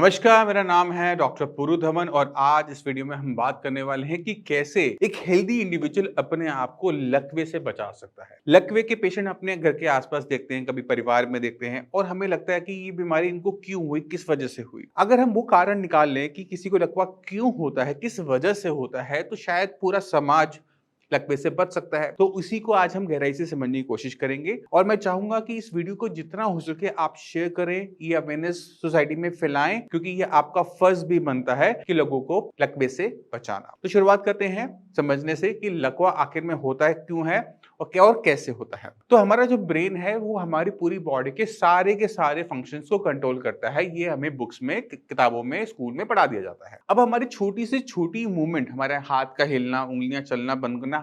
नमस्कार, मेरा नाम है डॉक्टर पुरु धवन और आज इस वीडियो में हम बात करने वाले हैं कि कैसे एक हेल्दी इंडिविजुअल अपने आप को लकवे से बचा सकता है। लकवे के पेशेंट अपने घर के आसपास देखते हैं, कभी परिवार में देखते हैं और हमें लगता है कि ये बीमारी इनको क्यों हुई, किस वजह से हुई। अगर हम वो कारण निकाल लें कि किसी को लकवा क्यों होता है, किस वजह से होता है, तो शायद पूरा समाज लकवे से बच सकता है। तो उसी को आज हम गहराई से समझने की कोशिश करेंगे और मैं चाहूंगा कि इस वीडियो को जितना हो सके आप शेयर करें, ये अवेयरनेस सोसाइटी में फैलाएं, क्योंकि ये आपका फर्ज भी बनता है कि लोगों को लकवे से बचाना। तो शुरुआत करते हैं समझने से कि लकवा आखिर में होता है क्यों है और क्या और कैसे होता है। तो हमारा जो ब्रेन है वो हमारी पूरी बॉडी के सारे फंक्शंस को कंट्रोल करता है। ये हमें बुक्स में, किताबों में, स्कूल में पढ़ा दिया जाता है। अब हमारी छोटी से छोटी मूवमेंट, हमारे हाथ का हिलना, उंगलियां चलना बंद करना,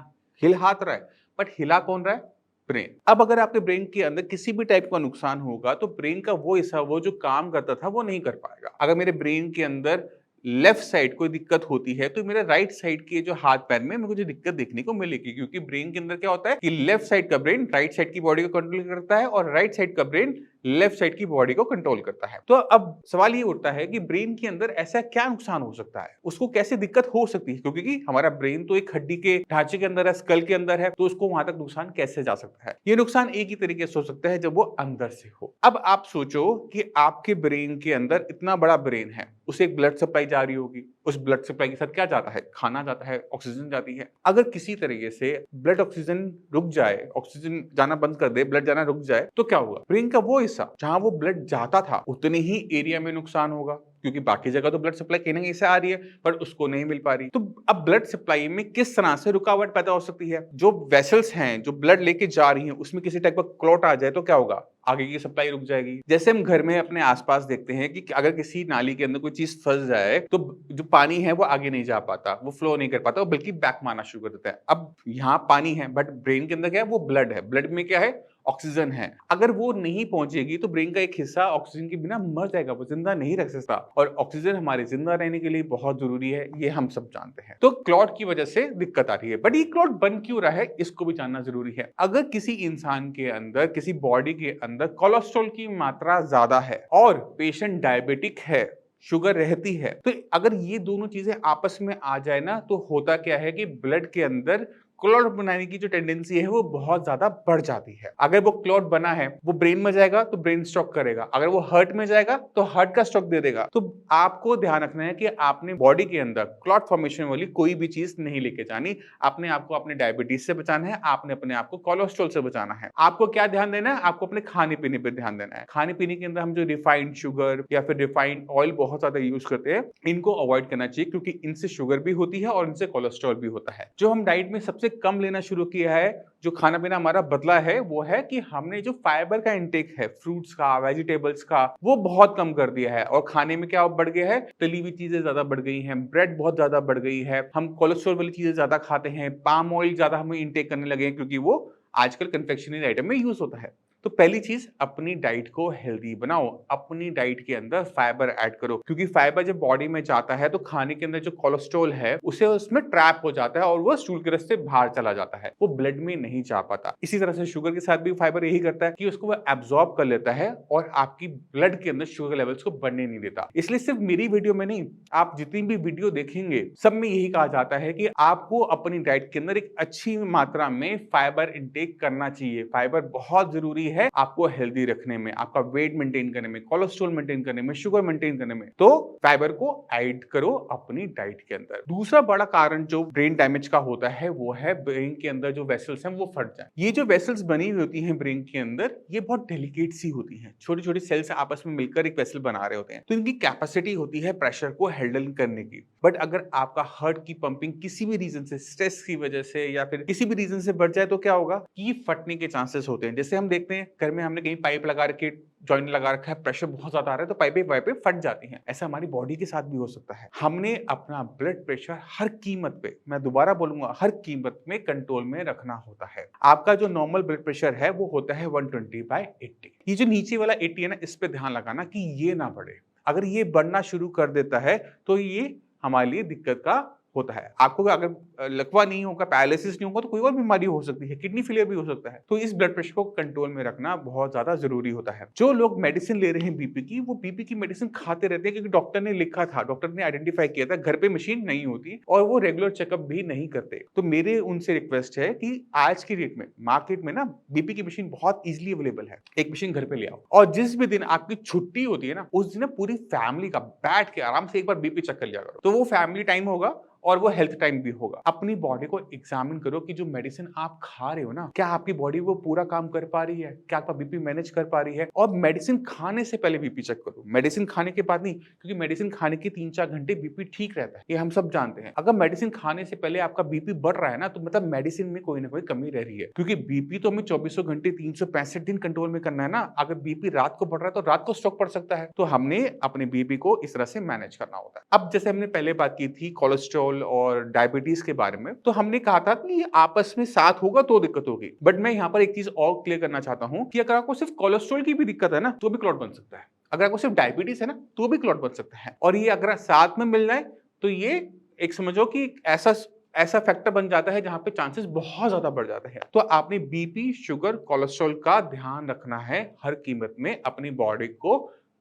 हिल हाथ रहा है बट हिला कौन रहा है? ब्रेन। अब अगर आपके ब्रेन के अंदर किसी भी टाइप का नुकसान होगा तो ब्रेन का वो हिस्सा, वो जो काम करता था, वो नहीं कर पाएगा। अगर मेरे ब्रेन के अंदर लेफ्ट साइड कोई दिक्कत होती है तो मेरे राइट साइड के जो हाथ पैर में मेरे को जो दिक्कत देखने को मिलेगी, क्योंकि ब्रेन के अंदर क्या होता है कि लेफ्ट साइड का ब्रेन राइट साइड की बॉडी को कंट्रोल करता है और राइट साइड का ब्रेन लेफ्ट साइड की बॉडी को कंट्रोल करता है। तो अब सवाल ये उठता है कि ब्रेन के अंदर ऐसा क्या नुकसान हो सकता है, उसको कैसे दिक्कत हो सकती है, क्योंकि हमारा ब्रेन तो एक हड्डी के ढांचे के अंदर है, स्कल के अंदर है, तो उसको वहां तक नुकसान कैसे जा सकता है? ये नुकसान एक ही तरीके से हो सकता है जब वो अंदर से हो। अब आप सोचो कि आपके ब्रेन के अंदर इतना बड़ा ब्रेन है, उसे एक ब्लड सप्लाई जा रही होगी, उस ब्लड सप्लाई के साथ क्या जाता है? खाना जाता है, ऑक्सीजन जाती है। अगर किसी तरीके से ब्लड ऑक्सीजन रुक जाए, ऑक्सीजन जाना बंद कर दे, ब्लड जाना रुक जाए, तो क्या होगा? ब्रेन का वो हिस्सा जहां वो ब्लड जाता था उतने ही एरिया में नुकसान होगा, क्योंकि बाकी जगह तो ब्लड सप्लाई कहीं ना कहीं से आ रही है पर उसको नहीं मिल पा रही। तो अब ब्लड सप्लाई में किस तरह से रुकावट पैदा हो सकती है? जो वेसल्स हैं जो ब्लड लेके जा रही हैं उसमें किसी टाइप का क्लॉट आ जाए तो क्या होगा? आगे की सप्लाई रुक जाएगी। जैसे हम घर में अपने आसपास देखते हैं कि अगर किसी नाली के अंदर कोई चीज फंस जाए तो जो पानी है वो आगे नहीं जा पाता, वो फ्लो नहीं कर पाता, बल्कि बैक मारना शुरू कर देता है। अब यहाँ पानी है बट ब्रेन के अंदर क्या है? वो ब्लड है। ब्लड में क्या है? ऑक्सीजन है। अगर वो नहीं पहुंचेगी तो ब्रेन का एक हिस्सा ऑक्सीजन के बिना मर जाएगा, वो जिंदा नहीं रख सकता। और ऑक्सीजन हमारे जिंदा रहने के लिए बहुत जरूरी है, ये हम सब जानते हैं। तो क्लॉट की वजह से दिक्कत आ रही है, बट ये क्लॉट बन क्यों रहा है इसको भी जानना जरूरी है। अगर किसी इंसान के अंदर, किसी बॉडी के अंदर कोलेस्ट्रॉल की मात्रा ज्यादा है और पेशेंट डायबिटिक है, शुगर रहती है, तो अगर ये दोनों चीजें आपस में आ जाए ना, तो होता क्या है कि ब्लड के अंदर क्लॉट बनाने की जो टेंडेंसी है वो बहुत ज्यादा बढ़ जाती है। अगर वो क्लॉट बना है, वो ब्रेन में जाएगा तो ब्रेन स्ट्रोक करेगा, अगर वो हार्ट में जाएगा तो हार्ट का स्ट्रोक दे देगा। तो आपको ध्यान रखना है कि आपने बॉडी के अंदर क्लॉट फॉर्मेशन वाली कोई भी चीज नहीं लेके जानी। आपने आपको अपने डायबिटीज से बचाना है, आपने अपने आपको कोलेस्ट्रॉल से बचाना है। आपको क्या ध्यान देना है? आपको अपने खाने पीने पर ध्यान देना है। खाने पीने के अंदर हम जो रिफाइंड शुगर या फिर रिफाइंड ऑयल बहुत ज्यादा यूज करते हैं, इनको अवॉइड करना चाहिए, क्योंकि इनसे शुगर भी होती है और इनसे कोलेस्ट्रॉल भी होता है। जो हम डाइट में सबसे कम लेना शुरू किया है, जो खाना पीना हमारा बदला है, वो है कि हमने जो फाइबर का इंटेक है, फ्रूट्स का, वेजिटेबल्स का, वो बहुत कम कर दिया है। और खाने में क्या बढ़ गया है? तली हुई चीजें ज्यादा बढ़ गई हैं, ब्रेड बहुत ज्यादा बढ़ गई है, हम कोलेस्ट्रॉल वाली चीजें ज्यादा खाते हैं, पाम ऑयल ज्यादा हम इंटेक करने लगे हैं, क्योंकि वो आजकल कन्फेक्शनरी आइटम में यूज होता है। तो पहली चीज, अपनी डाइट को हेल्दी बनाओ, अपनी डाइट के अंदर फाइबर ऐड करो, क्योंकि फाइबर जब बॉडी में जाता है तो खाने के अंदर जो कोलेस्ट्रॉल है उसे उसमें ट्रैप हो जाता है और वो स्टूल के रास्ते बाहर चला जाता है, वो ब्लड में नहीं जा पाता। इसी तरह से शुगर के साथ भी फाइबर यही करता है कि उसको वो एब्जॉर्ब कर लेता है और आपकी ब्लड के अंदर शुगर लेवल्स को बढ़ने नहीं देता। इसलिए सिर्फ मेरी वीडियो में नहीं, आप जितनी भी वीडियो देखेंगे सब में यही कहा जाता है कि आपको अपनी डाइट के अंदर एक अच्छी मात्रा में फाइबर इंटेक करना चाहिए। फाइबर बहुत जरूरी है आपको हेल्दी रखने में, आपका वेट मेंटेन करने में, कोलेस्ट्रॉल मेंटेन करने में, शुगर मेंटेन करने में। तो फाइबर को ऐड करो अपनी डाइट के अंदर। दूसरा बड़ा कारण जो ब्रेन डैमेज का होता है वो है ब्रेन के अंदर जो वेसल्स हैं वो फट जाए। ये जो वेसल्स बनी हुई होती हैं ब्रेन के अंदर, ये बहुत डेलिकेट सी होती हैं, छोटी छोटी सेल्स आपस में मिलकर एक वेसल बना रहे होते हैं, तो इनकी कैपेसिटी होती है प्रेशर को हैंडल करने की। बट अगर आपका हार्ट की पंपिंग किसी भी रीजन से, स्ट्रेस की वजह से या फिर किसी भी रीजन से बढ़ जाए तो क्या होगा कि फटने के चांसेस होते हैं। जैसे हम देखते हैं घर में हमने कहीं पाइप लगा रखी, जॉइंट लगा रखा है, प्रेशर बहुत ज्यादा आ रहा है तो पाइपें फट जाती हैं। ऐसा हमारी बॉडी के साथ भी हो सकता है। हमने अपना ब्लड प्रेशर हर कीमत पे, मैं दोबारा बोलूंगा, हर कीमत में कंट्रोल में रखना होता है। आपका जो नॉर्मल ब्लड प्रेशर है वो होता है 120/80। ये जो नीचे वाला 80 है ना, इस पे ध्यान लगाना कि ये ना बढ़े। अगर ये बढ़ना शुरू कर देता है तो ये हमारे लिए दिक्कत का होता है। आपको अगर लकवा नहीं होगा, पैरालिसिस नहीं होगा तो कोई और बीमारी हो सकती है, किडनी फेलियर भी हो सकता है। तो इस ब्लड प्रेशर को कंट्रोल में रखना बहुत ज्यादा जरूरी होता है। जो लोग मेडिसिन ले रहे हैं बीपी की, वो बीपी की मेडिसिन खाते रहते हैं क्योंकि डॉक्टर ने लिखा था, डॉक्टर ने आइडेंटिफाई किया था, घर पे मशीन नहीं होती और वो रेगुलर चेकअप भी नहीं करते। तो मेरे उनसे रिक्वेस्ट है कि आज की डेट में मार्केट में ना बीपी की मशीन बहुत इजीली अवेलेबल है, एक मशीन घर पे ले आओ और जिस भी दिन आपकी छुट्टी होती है ना, उस दिन पूरी फैमिली का बैठ के आराम से एक बार बीपी चेक कर लिया करो। तो वो फैमिली टाइम होगा और वो हेल्थ टाइम भी होगा। अपनी बॉडी को एग्जामिन करो कि जो मेडिसिन आप खा रहे हो ना, क्या आपकी बॉडी वो पूरा काम कर पा रही है, क्या आपका बीपी मैनेज कर पा रही है। और मेडिसिन खाने से पहले बीपी चेक करो, मेडिसिन खाने के बाद नहीं, क्योंकि मेडिसिन खाने के 3-4 घंटे बीपी ठीक रहता है, ये हम सब जानते हैं। अगर मेडिसिन खाने से पहले आपका बीपी बढ़ रहा है ना, तो मतलब मेडिसिन में कोई ना कोई कमी रह रही है, क्योंकि बीपी तो हमें 24 घंटे 365 दिन कंट्रोल में करना है ना। अगर बीपी रात को बढ़ रहा है तो रात को स्ट्रोक पड़ सकता है। तो हमने अपने बीपी को इस तरह से मैनेज करना होता है। अब जैसे हमने पहले बात की थी कोलेस्ट्रॉल और डायबिटीज के बारे में, तो हमने कहा था कि ये आपस में साथ होगा तो दिक्कत होगी। बट मैं यहाँ पर एक चीज और क्लियर करना चाहता हूँ कि अगर आपको सिर्फ कोलेस्ट्रॉल की भी दिक्कत है ना, तो भी क्लॉट बन सकता है। अगर आपको सिर्फ डायबिटीज है ना, तो भी क्लॉट बन सकता है। और ये अगर साथ में मिल जाए तो ये एक समझो कि ऐसा फैक्टर बन जाता है जहां पे चांसेस बहुत ज्यादा बढ़ जाते हैं। तो आपने बीपी, शुगर, कोलेस्ट्रॉल का ध्यान रखना है हर कीमत में, अपनी बॉडी को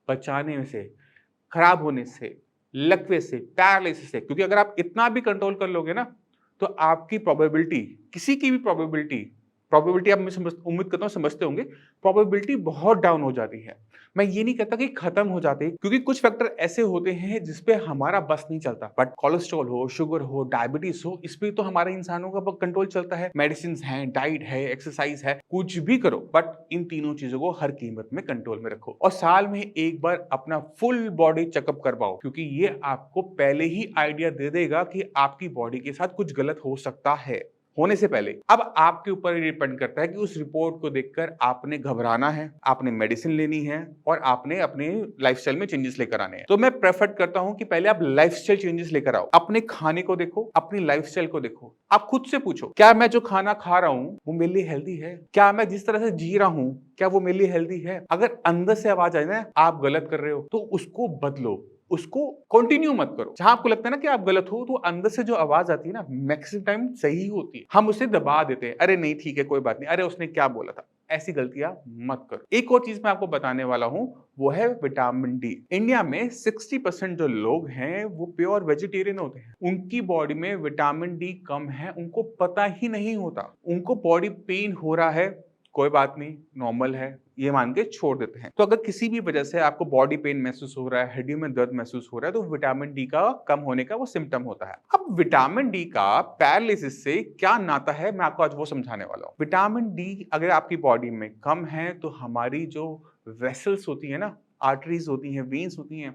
बचाने से, खराब होने से, लकवे से, पैरालिसिस से। क्योंकि अगर आप इतना भी कंट्रोल कर लोगे ना, तो आपकी प्रोबेबिलिटी, किसी की भी प्रोबेबिलिटी आप उम्मीद करता हूं समझते होंगे, प्रोबेबिलिटी बहुत डाउन हो जाती है। मैं ये नहीं कहता कि खत्म हो जाती, क्योंकि कुछ फैक्टर ऐसे होते हैं जिसपे हमारा बस नहीं चलता। बट कोलेस्ट्रॉल हो, शुगर हो, डायबिटीज हो, इस पे तो हमारे इंसानों का कंट्रोल चलता है। मेडिसिन है, डाइट है, एक्सरसाइज है, कुछ भी करो, बट इन तीनों चीजों को हर कीमत में कंट्रोल में रखो। और साल में एक बार अपना फुल बॉडी चेकअप करवाओ, क्योंकि ये आपको पहले ही आइडिया दे देगा कि आपकी बॉडी के साथ कुछ गलत हो सकता है होने से पहले। अब आपके ऊपर डिपेंड करता है कि उस रिपोर्ट को देखकर आपने घबराना है, आपने मेडिसिन लेनी है और आपने अपने लाइफस्टाइल में चेंजेस लेकर आने हैं। तो मैं प्रेफर करता हूं कि पहले आप लाइफस्टाइल चेंजेस लेकर आओ, अपने खाने को देखो, अपनी लाइफस्टाइल को देखो। आप खुद से पूछो, क्या मैं जो खाना खा रहा हूं वो मेरे लिए हेल्दी है? क्या मैं जिस तरह से जी रहा हूं, क्या वो मेरे लिए हेल्दी है? अगर अंदर से आवाज आए ना आप गलत कर रहे हो, तो उसको बदलो, उसको कंटिन्यू मत करो। जहां आपको लगता है ना कि आप गलत हो, तो अंदर से जो आवाज आती है ना, मैक्सिमम टाइम सही होती है। हम उसे दबा देते हैं, अरे नहीं ठीक है कोई बात नहीं, अरे उसने क्या बोला था। ऐसी गलतियां मत करो। एक और चीज मैं आपको बताने वाला हूं, वो है विटामिन डी। इंडिया में 60% जो लोग हैं वो प्योर वेजिटेरियन होते हैं। उनकी बॉडी में विटामिन डी कम है, उनको पता ही नहीं होता। उनको बॉडी पेन हो रहा है, कोई बात नहीं, नॉर्मल है, ये मान के छोड़ देते हैं। तो अगर किसी भी वजह से आपको बॉडी पेन महसूस हो रहा है, हड्डियों में दर्द महसूस हो रहा है, तो विटामिन डी का कम होने का वो सिम्टम होता है। अब विटामिन डी का पैरालिसिस से क्या नाता है, मैं आपको आज वो समझाने वाला हूँ। विटामिन डी अगर आपकी बॉडी में कम है, तो हमारी जो वेसल्स होती है ना, आर्टरीज होती हैं, वेन्स होती हैं,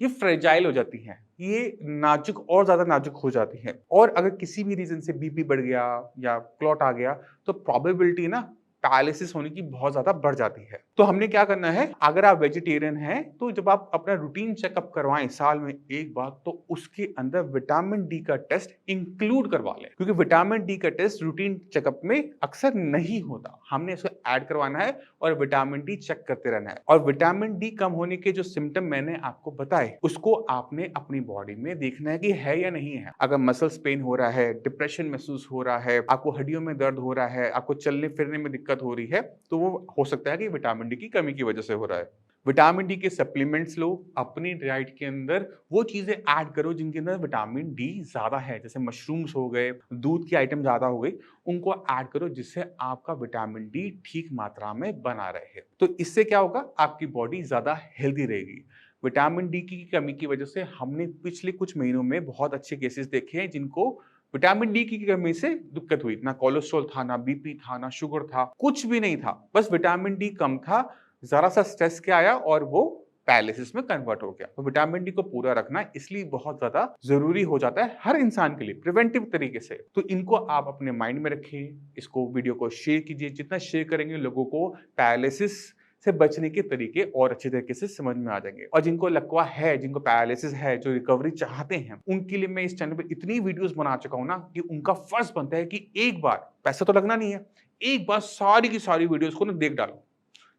ये फ्रेजाइल हो जाती हैं, ये नाजुक और ज्यादा नाजुक हो जाती है। और अगर किसी भी रीजन से बीपी बढ़ गया या क्लॉट आ गया, तो प्रोबेबिलिटी ना पैरालिसिस होने की बहुत ज्यादा बढ़ जाती है। तो हमने क्या करना है, अगर आप वेजिटेरियन हैं, तो जब आप अपना रूटीन चेकअप करवाएं साल में एक बार, तो उसके अंदर विटामिन डी का टेस्ट इंक्लूड करवा लें, क्योंकि विटामिन डी का टेस्ट रूटीन चेकअप में अक्सर नहीं होता। हमने इसको ऐड करवाना है और विटामिन डी चेक करते रहना है। और विटामिन डी कम होने के जो सिम्टम मैंने आपको बताए, उसको आपने अपनी बॉडी में देखना है कि है या नहीं है। अगर मसल्स पेन हो रहा है, डिप्रेशन महसूस हो रहा है, आपको हड्डियों में दर्द हो रहा है, आपको चलने फिरने में दिक्कत हो रही है, तो वो हो सकता है कि विटामिन डी की कमी की वजह से हो रहा है। विटामिन डी के सप्लीमेंट्स लो, अपनी डाइट के अंदर वो चीजें ऐड करो जिनके अंदर विटामिन डी ज्यादा है, जैसे मशरूम्स हो गए, दूध की आइटम ज्यादा हो गई, उनको ऐड करो, जिससे आपका विटामिन डी ठीक मात्रा में बना रहे। तो इससे क्या होगा, आपकी बॉडी ज्यादा हेल्दी रहेगी। विटामिन डी की कमी की वजह से हमने पिछले कुछ महीनों में बहुत अच्छे केसेस देखे हैं जिनको विटामिन डी की कमी से दिक्कत हुई। ना कोलेस्ट्रॉल था, ना बीपी था, ना शुगर था, कुछ भी नहीं था, बस विटामिन डी कम था, जरा सा स्ट्रेस क्या आया और वो पैरालिसिस में कन्वर्ट हो गया। तो विटामिन डी को पूरा रखना इसलिए बहुत ज्यादा जरूरी हो जाता है हर इंसान के लिए, प्रिवेंटिव तरीके से। तो इनको आप अपने माइंड में रखिए, इसको वीडियो को शेयर कीजिए। जितना शेयर करेंगे लोगों को पैरालिसिस से बचने के तरीके और अच्छे तरीके से समझ में आ जाएंगे। और जिनको लकवा है, जिनको पैरालिसिस है, जो रिकवरी चाहते हैं, उनके लिए मैं इस चैनल पे इतनी वीडियोस बना चुका हूं ना कि उनका फर्ज बनता है कि एक बार, पैसा तो लगना नहीं है, एक बार सारी की सारी वीडियोस को ना देख डालो,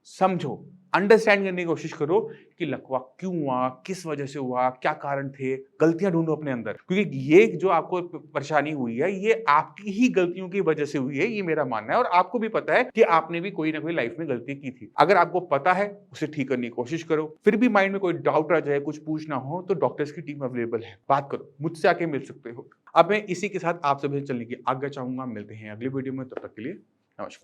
समझो, अंडरस्टैंड करने की कोशिश करो कि लकवा क्यों हुआ, किस वजह से हुआ, क्या कारण थे, गलतियां ढूंढो अपने अंदर, क्योंकि ये जो आपको परेशानी हुई है ये आपकी ही गलतियों की वजह से हुई है, ये मेरा मानना है। और आपको भी पता है कि आपने भी कोई ना कोई लाइफ में गलती की थी। अगर आपको पता है उसे ठीक करने की कोशिश करो। फिर भी माइंड में कोई डाउट आ जाए, कुछ पूछना हो तो डॉक्टर्स की टीम अवेलेबल है, बात करो, मुझसे आके मिल सकते हो। अब मैं इसी के साथ आप सभी से चलने की आज्ञा चाहूंगा। मिलते हैं अगली वीडियो में, तब तक के लिए नमस्कार।